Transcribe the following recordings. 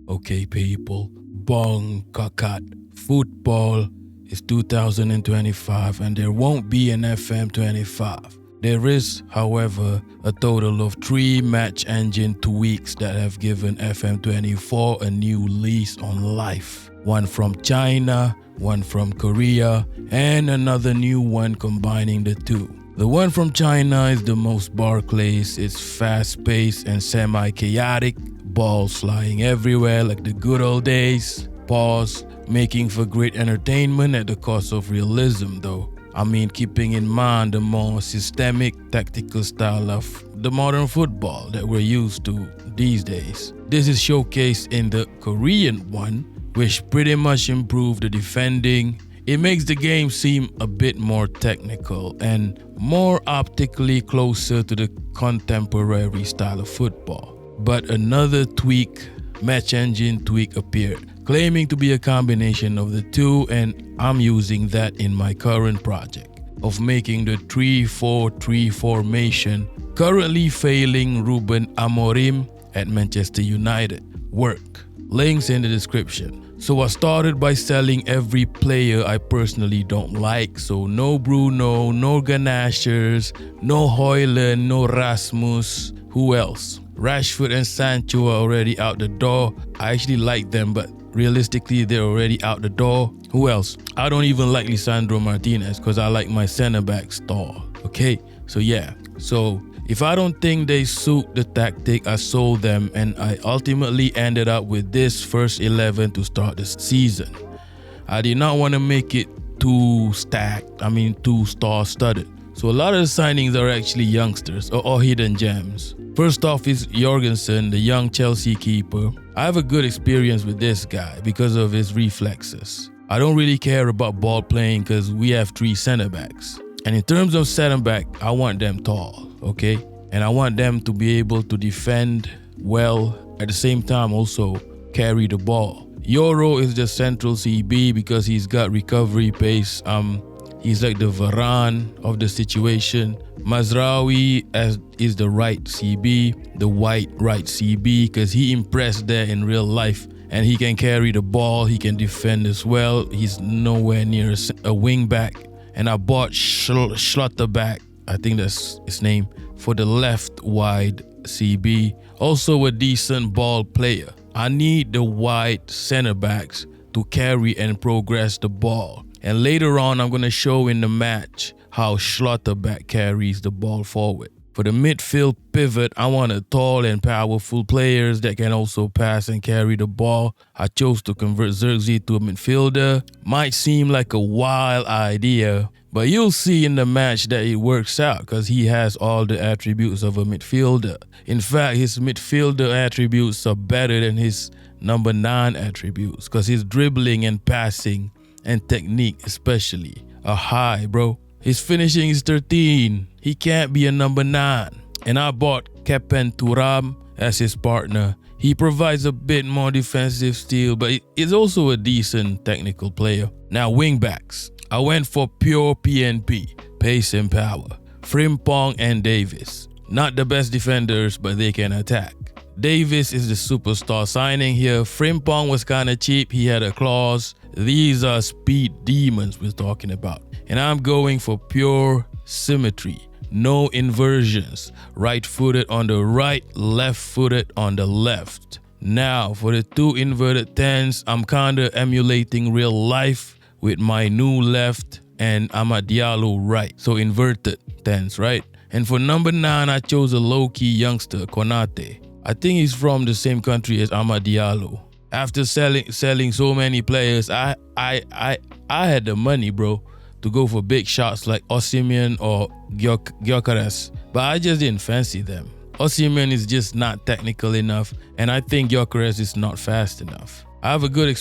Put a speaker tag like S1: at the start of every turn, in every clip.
S1: Okay, people. Bong kakat. Football is 2025 and there won't be an FM25. There is, however, a total of 3 match engine tweaks that have given FM24 a new lease on life. One from China, one from Korea, and another new one combining the two. The one from China is the most Barclays. It's fast-paced and semi-chaotic, balls flying everywhere like the good old days. Pause, making for great entertainment at the cost of realism though. I mean, keeping in mind the more systemic, tactical style of the modern football that we're used to these days. This is showcased in the Korean one, which pretty much improved the defending. It makes the game seem a bit more technical and more optically closer to the contemporary style of football. But another tweak, match engine tweak, appeared, claiming to be a combination of the two, and I'm using that in my current project of making the 3-4-3 formation, currently failing Ruben Amorim at Manchester United, work. Links in the description. So I started by selling every player I personally don't like. So no Bruno, no Ganashers, no Højlund, no Rasmus. Who else? Rashford and Sancho are already out the door. I actually like them, but realistically, they're already out the door. Who else? I don't even like Lisandro Martinez because I like my center backs tall. Okay, so yeah. So if I don't think they suit the tactic, I sold them, and I ultimately ended up with this first 11 to start the season. I did not want to make it too stacked. Too star-studded. So a lot of the signings are actually youngsters or hidden gems. First off is Jorgensen, the young Chelsea keeper. I have a good experience with this guy because of his reflexes. I don't really care about ball playing because we have 3 center backs. And in terms of center back, I want them tall, okay? And I want them to be able to defend well, at the same time also carry the ball. Euro is the central CB because he's got recovery pace. He's like the Varane of the situation. Mazraoui is the right CB, the white right CB, because he impressed there in real life. And he can carry the ball, he can defend as well. He's nowhere near a wing back. And I bought Schlotterbeck, I think that's his name, for the left wide CB. Also a decent ball player. I need the wide center backs to carry and progress the ball. And later on, I'm going to show in the match how Schlotterbeck carries the ball forward. For the midfield pivot, I want a tall and powerful players that can also pass and carry the ball. I chose to convert Xerxes to a midfielder. Might seem like a wild idea, but you'll see in the match that it works out because he has all the attributes of a midfielder. In fact, his midfielder attributes are better than his number 9 attributes because his dribbling and passing and technique especially are high, bro. His finishing is 13. He can't be a number 9. And I bought Kepen Thuram as his partner. He provides a bit more defensive steel, but he's also a decent technical player. Now wingbacks. I went for pure PNP, pace and power. Frimpong and Davis. Not the best defenders, but they can attack. Davis is the superstar signing here. Frimpong was kind of cheap. He had a clause. These are speed demons we're talking about. And I'm going for pure symmetry. No inversions. Right-footed on the right, left-footed on the left. Now, for the 2 inverted 10s, I'm kind of emulating real life with my new left and Amad Diallo right. So inverted 10s, right? And for number 9, I chose a low-key youngster, Konate. I think he's from the same country as Amad Diallo. After selling so many players, I had the money, bro, to go for big shots like Osimhen or Gyökeres, but I just didn't fancy them. Osimhen is just not technical enough, and I think Gyökeres is not fast enough. I have a good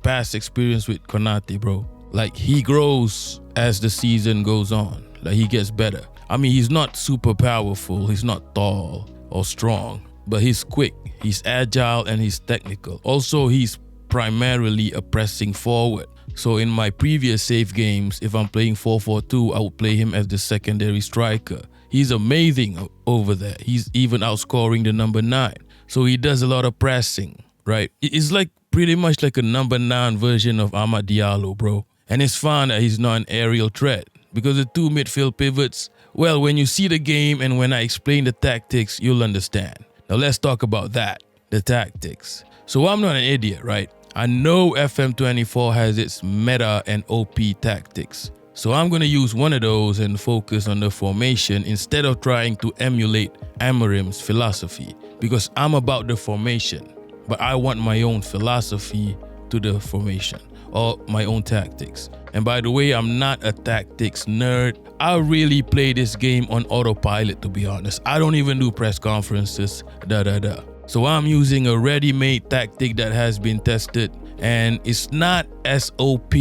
S1: past experience with Konate, bro. Like, he grows as the season goes on. Like, he gets better. He's not super powerful, he's not tall or strong, but he's quick, he's agile, and he's technical. Also, he's primarily a pressing forward. So in my previous save games, if I'm playing 4-4-2, I would play him as the secondary striker. He's amazing over there. He's even outscoring the number 9. So he does a lot of pressing, right? It's like pretty much like a number 9 version of Amad Diallo, bro. And it's fun that he's not an aerial threat because the two midfield pivots, well, when you see the game and when I explain the tactics, you'll understand. Now let's talk about that, the tactics. So I'm not an idiot, right? I know FM24 has its meta and OP tactics. So I'm going to use one of those and focus on the formation instead of trying to emulate Amorim's philosophy, because I'm about the formation, but I want my own philosophy to the formation or my own tactics. And by the way, I'm not a tactics nerd. I really play this game on autopilot, to be honest. I don't even do press conferences, So I'm using a ready-made tactic that has been tested, and it's not as OP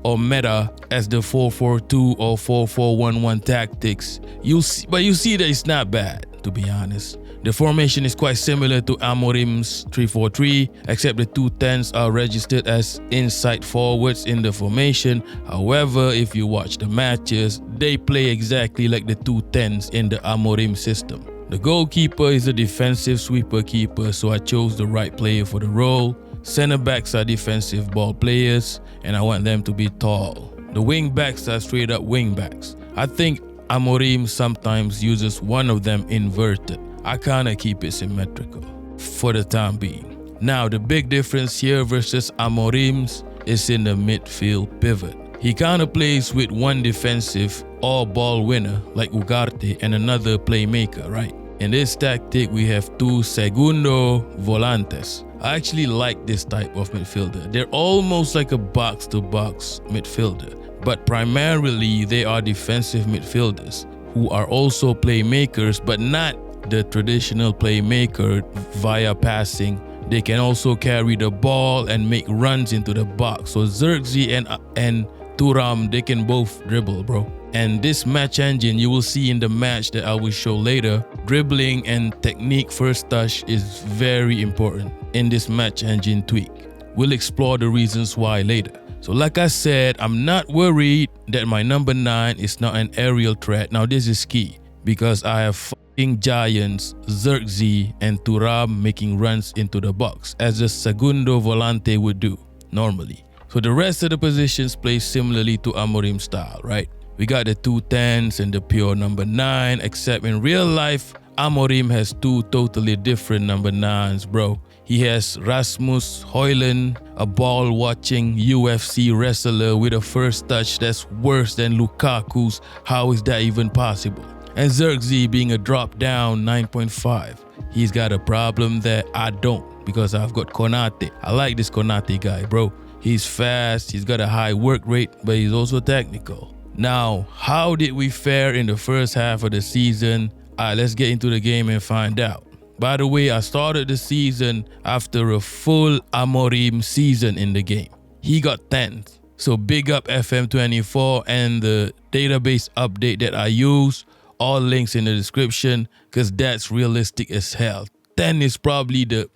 S1: or meta as the 4-4-2 or 4-4-1-1 tactics. You see that it's not bad, to be honest. The formation is quite similar to Amorim's 3-4-3, except the two 10s are registered as inside forwards in the formation. However, if you watch the matches, they play exactly like the two 10s in the Amorim system. The goalkeeper is a defensive sweeper keeper, so I chose the right player for the role. Center backs are defensive ball players, and I want them to be tall. The wing backs are straight up wing backs. I think Amorim sometimes uses one of them inverted. I kinda keep it symmetrical for the time being. Now the big difference here versus Amorim's is in the midfield pivot. He kinda plays with one defensive or ball winner like Ugarte and another playmaker, right? In this tactic we have two segundo volantes. I actually like this type of midfielder. They're almost like a box-to-box midfielder, but primarily they are defensive midfielders who are also playmakers, but not the traditional playmaker via passing. They can also carry the ball and make runs into the box. So Zirkzee and Thuram, they can both dribble, bro. And this match engine, you will see in the match that I will show later, dribbling and technique first touch is very important in this match engine tweak. We'll explore the reasons why later. So like I said, I'm not worried that my number 9 is not an aerial threat. Now this is key because I have fucking giants Zirkzee and Thuram making runs into the box as a segundo volante would do normally. So the rest of the positions play similarly to Amorim style, right? We got the two 10s and the pure number 9, except in real life, Amorim has two totally different number 9s, bro. He has Rasmus Højlund, a ball-watching UFC wrestler with a first touch that's worse than Lukaku's. How is that even possible? And Zirkzee being a drop-down 9.5. He's got a problem that I don't because I've got Konate. I like this Konate guy, bro. He's fast, he's got a high work rate, but he's also technical. Now, how did we fare in the first half of the season? Let's get into the game and find out. By the way, I started the season after a full Amorim season in the game. He got 10th. So big up FM24 and the database update that I use. All links in the description because that's realistic as hell. 10 is probably the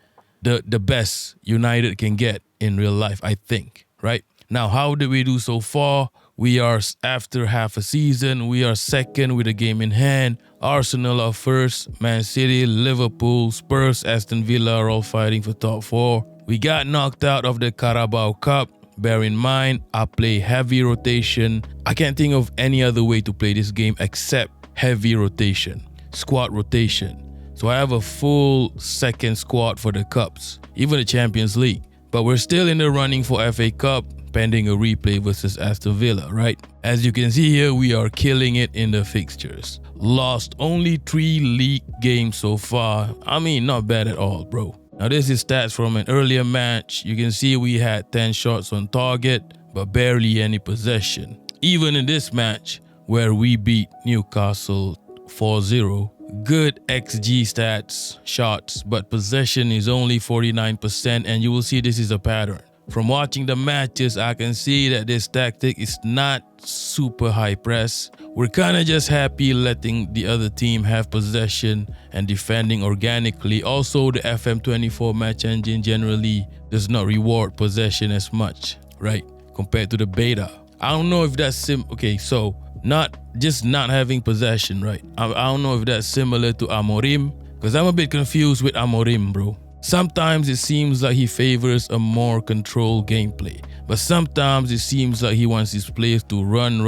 S1: best United can get in real life, I think, right? Now, how did we do so far? We are, after half a season, we are second with a game in hand. Arsenal are first. Man City, Liverpool, Spurs, Aston Villa are all fighting for top 4. We got knocked out of the Carabao Cup. Bear in mind, I play heavy rotation. I can't think of any other way to play this game except heavy rotation, squad rotation. So I have a full second squad for the Cups, even the Champions League. But we're still in the running for FA Cup, pending a replay versus Aston Villa, right? As you can see here, we are killing it in the fixtures. Lost only 3 league games so far. I mean, not bad at all, bro. Now this is stats from an earlier match. You can see we had 10 shots on target, but barely any possession. Even in this match, where we beat Newcastle 4-0, good XG stats, shots, but possession is only 49%, and you will see this is a pattern. From watching the matches, I can see that this tactic is not super high press. We're kind of just happy letting the other team have possession and defending organically. Also, the FM24 match engine generally does not reward possession as much, right? Compared to the beta. I don't know if that's not having possession, right? I don't know if that's similar to Amorim Because I'm a bit confused with Amorim, bro. Sometimes it seems like he favors a more controlled gameplay. But sometimes it seems like he wants his players to run,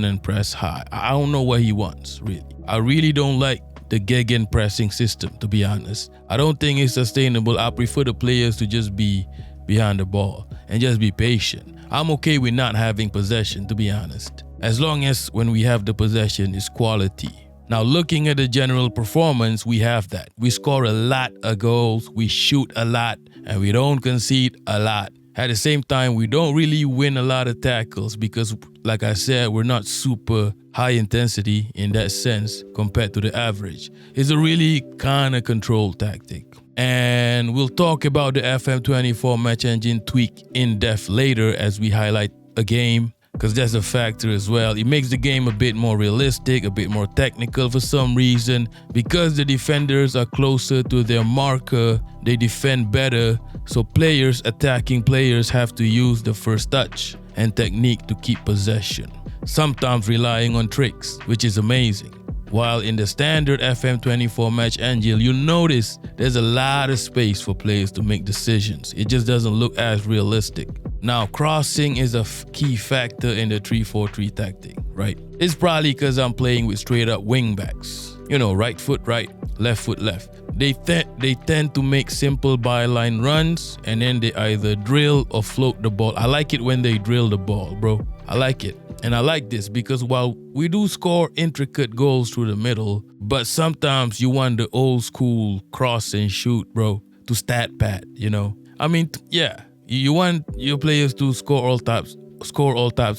S1: and press high. I don't know what he wants, really. I really don't like the gegenpressing system, to be honest. I don't think it's sustainable. I prefer the players to just be behind the ball and just be patient. I'm okay with not having possession, to be honest, as long as when we have the possession, it's quality. Now, looking at the general performance, we have that. We score a lot of goals, we shoot a lot, and we don't concede a lot. At the same time, we don't really win a lot of tackles because, like I said, we're not super high intensity in that sense compared to the average. It's a really kind of controlled tactic. And we'll talk about the FM24 match engine tweak in depth later as we highlight a game, because that's a factor as well. It makes the game a bit more realistic, a bit more technical for some reason. Because the defenders are closer to their marker, they defend better. So attacking players have to use the first touch and technique to keep possession, sometimes relying on tricks, which is amazing. While in the standard FM24 match engine, you'll notice there's a lot of space for players to make decisions. It just doesn't look as realistic. Now, crossing is a key factor in the 3-4-3 tactic, right? It's probably because I'm playing with straight up wing backs. You know, right foot right, left foot left. They tend to make simple byline runs and then they either drill or float the ball. I like it when they drill the ball, bro. I like it. And I like this because while we do score intricate goals through the middle, but sometimes you want the old school cross and shoot, bro, to stat pad, you know? I mean, yeah, you want your players to score all types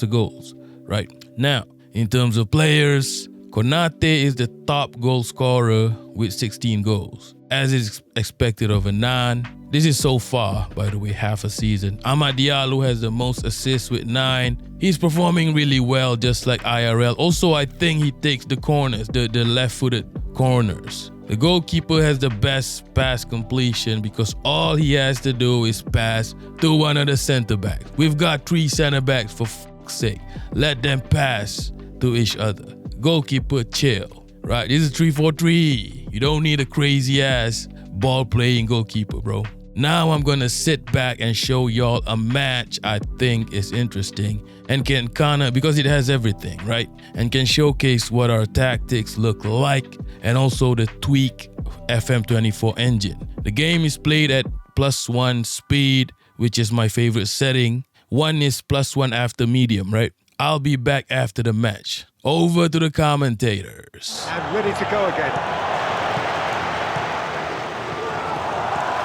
S1: of goals, right? Now, in terms of players, Konate is the top goal scorer with 16 goals, as is expected of a 9. This is so far, by the way, half a season. Amad Diallo has the most assists with 9. He's performing really well, just like IRL. Also, I think he takes the corners, the left-footed corners. The goalkeeper has the best pass completion because all he has to do is pass to one of the center backs. We've got 3 center backs, for fuck's sake. Let them pass to each other. Goalkeeper, chill, right? This is 3-4-3. You don't need a crazy-ass ball-playing goalkeeper, bro. Now I'm gonna sit back and show y'all a match I think is interesting and can because it has everything, right? And can showcase what our tactics look like and also the tweak FM24 engine. The game is played at +1 speed, which is my favorite setting. 1 is +1 after medium, right? I'll be back after the match. Over to the commentators.
S2: And ready to go again.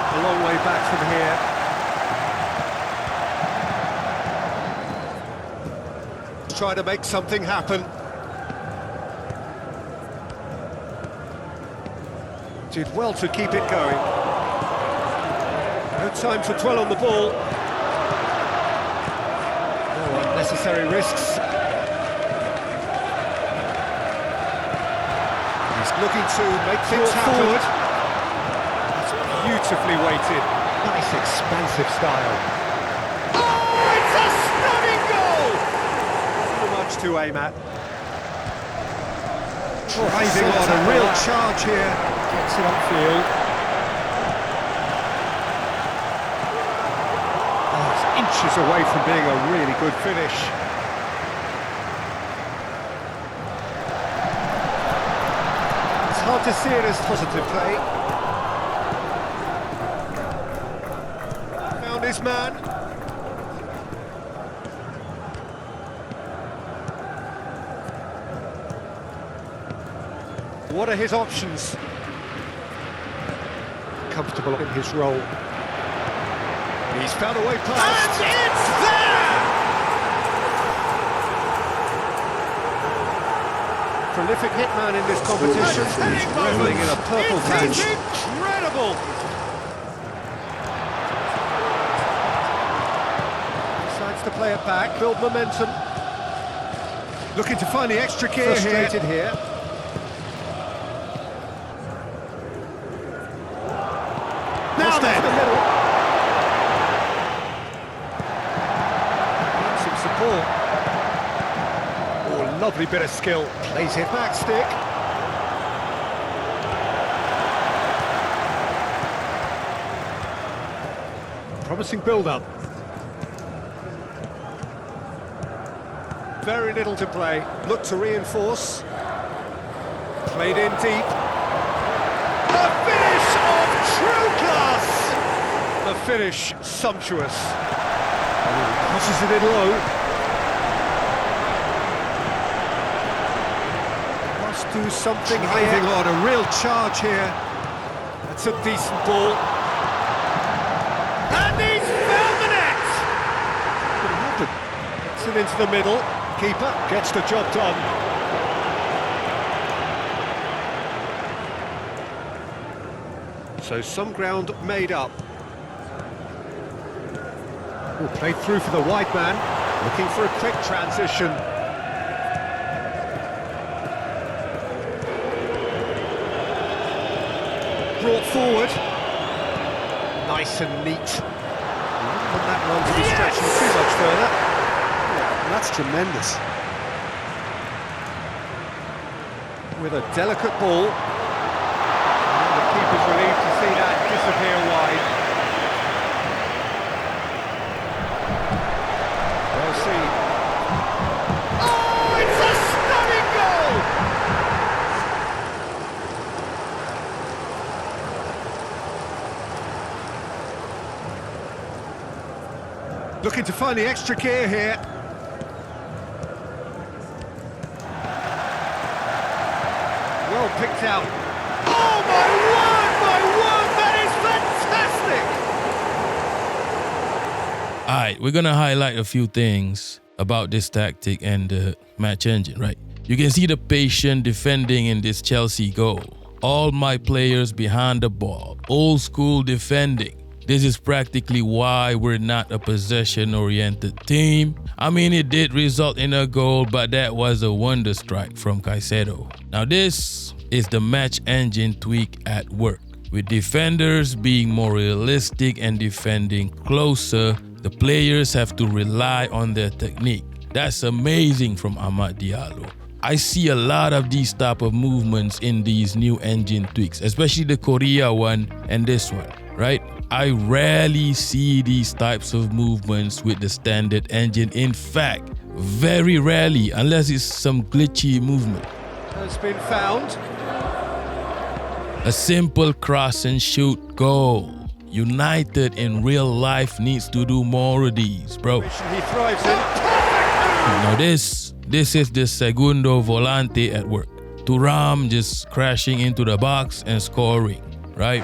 S2: A long way back from here. Try to make something happen. Did well to keep it going. No time to dwell on the ball. No unnecessary risks. He's looking to make things happen. Beautifully weighted. Nice expansive style. Oh, it's a stunning goal! Too much to aim at. Driving on a real charge here. Gets it upfield. Oh, it's inches away from being a really good finish. It's hard to see it as positive play. His man. What are his options? Comfortable in his role. He's found a way past. And it's there! Prolific hitman in this competition. He's reveling in a purple patch. Incredible! To play it back, build momentum. Looking to find the extra gear here. Frustrated here. Now then! The middle. Needs some support. Oh, lovely bit of skill. Plays it back stick. Promising build-up. Very little to play. Look to reinforce. Played in deep. The finish of true class! The finish sumptuous. Crosses it in low. Must do something here. On a real charge here. That's a decent ball. And he's found the net! Gets it into the middle. Keeper gets the job done. So some ground made up. Ooh, played through for the wide man, looking for a quick transition. Brought forward. Nice and neat. You wouldn't want that one to be stretching too much further. That's tremendous. With a delicate ball. And the keeper's relieved to see that disappear wide. Well seen. Oh, it's a stunning goal! Looking to find the extra gear here. Well picked out. Oh my word, that is fantastic!
S1: Alright, we're gonna highlight a few things about this tactic and the match engine, right? You can see the patient defending in this Chelsea goal. All my players behind the ball, old school defending. This is practically why we're not a possession-oriented team. I mean, it did result in a goal, but that was a wonder strike from Caicedo. Now this is the match engine tweak at work. With defenders being more realistic and defending closer, the players have to rely on their technique. That's amazing from Amad Diallo. I see a lot of these type of movements in these new engine tweaks, especially the Korea one and this one, right? I rarely see these types of movements with the standard engine. In fact, very rarely, unless it's some glitchy movement.
S2: Has been found.
S1: A simple cross and shoot goal. United in real life needs to do more of these, bro.
S2: He thrives in.
S1: Now this is the segundo volante at work. Thuram just crashing into the box and scoring, right?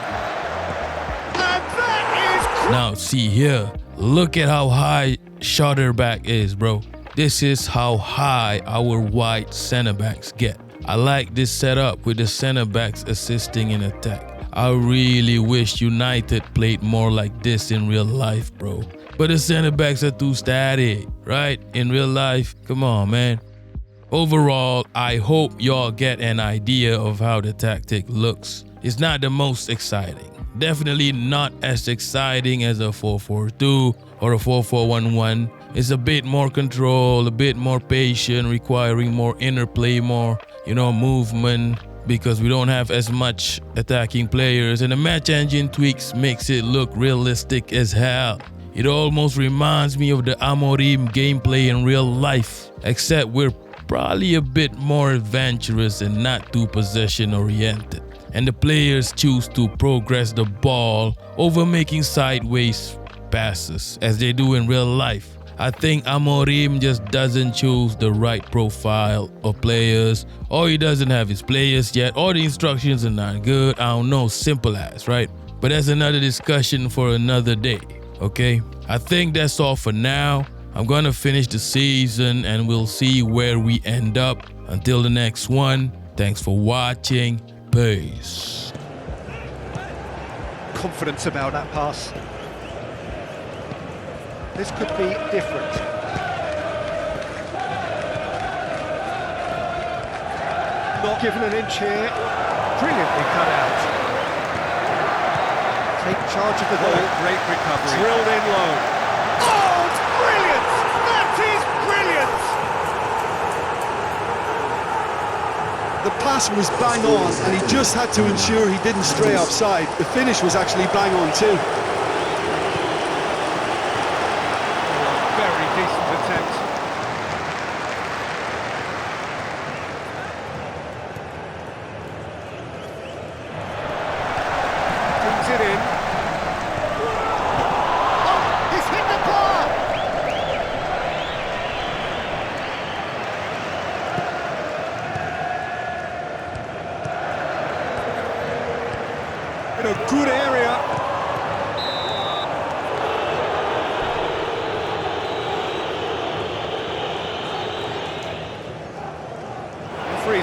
S1: Now see here, look at how high Schotterback is, bro. This is how high our wide center backs get. I like this setup with the center backs assisting in attack. I really wish United played more like this in real life, bro. But the center backs are too static, right? In real life, come on, man. Overall, I hope y'all get an idea of how the tactic looks. It's not the most exciting. Definitely not as exciting as a 4-4-2 or a 4-4-1-1. It's a bit more control, a bit more patient, requiring more interplay, more, movement, because we don't have as much attacking players, and the match engine tweaks makes it look realistic as hell. It almost reminds me of the Amorim gameplay in real life, except we're probably a bit more adventurous and not too possession oriented. And the players choose to progress the ball over making sideways passes as they do in real life. I think Amorim just doesn't choose the right profile of players, or he doesn't have his players yet, or the instructions are not good. I don't know, simple as, right? But that's another discussion for another day, okay? I think that's all for now. I'm gonna finish the season and we'll see where we end up. Until the next one, thanks for watching. Peace.
S2: Confidence about that pass. This could be different. Not given an inch here. Brilliantly cut out. Take charge of the goal. Great recovery. Drilled in low. Oh, it's brilliant! That is brilliant!
S3: The pass was bang on, and he just had to ensure he didn't stray offside. The finish was actually bang on too.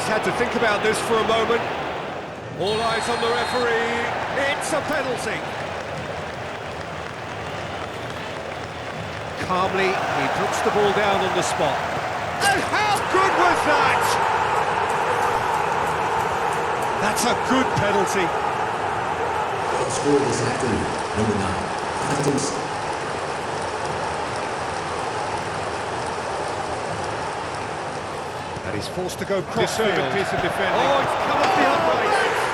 S2: had to think about this for a moment. All eyes on the referee. It's a penalty. Calmly, he puts the ball down on the spot. And how good was that? That's a good penalty.
S4: The score this afternoon, number 9, items.
S2: And he's forced to go cross-field. Disturbing piece of defending. Oh, it's come off the upright.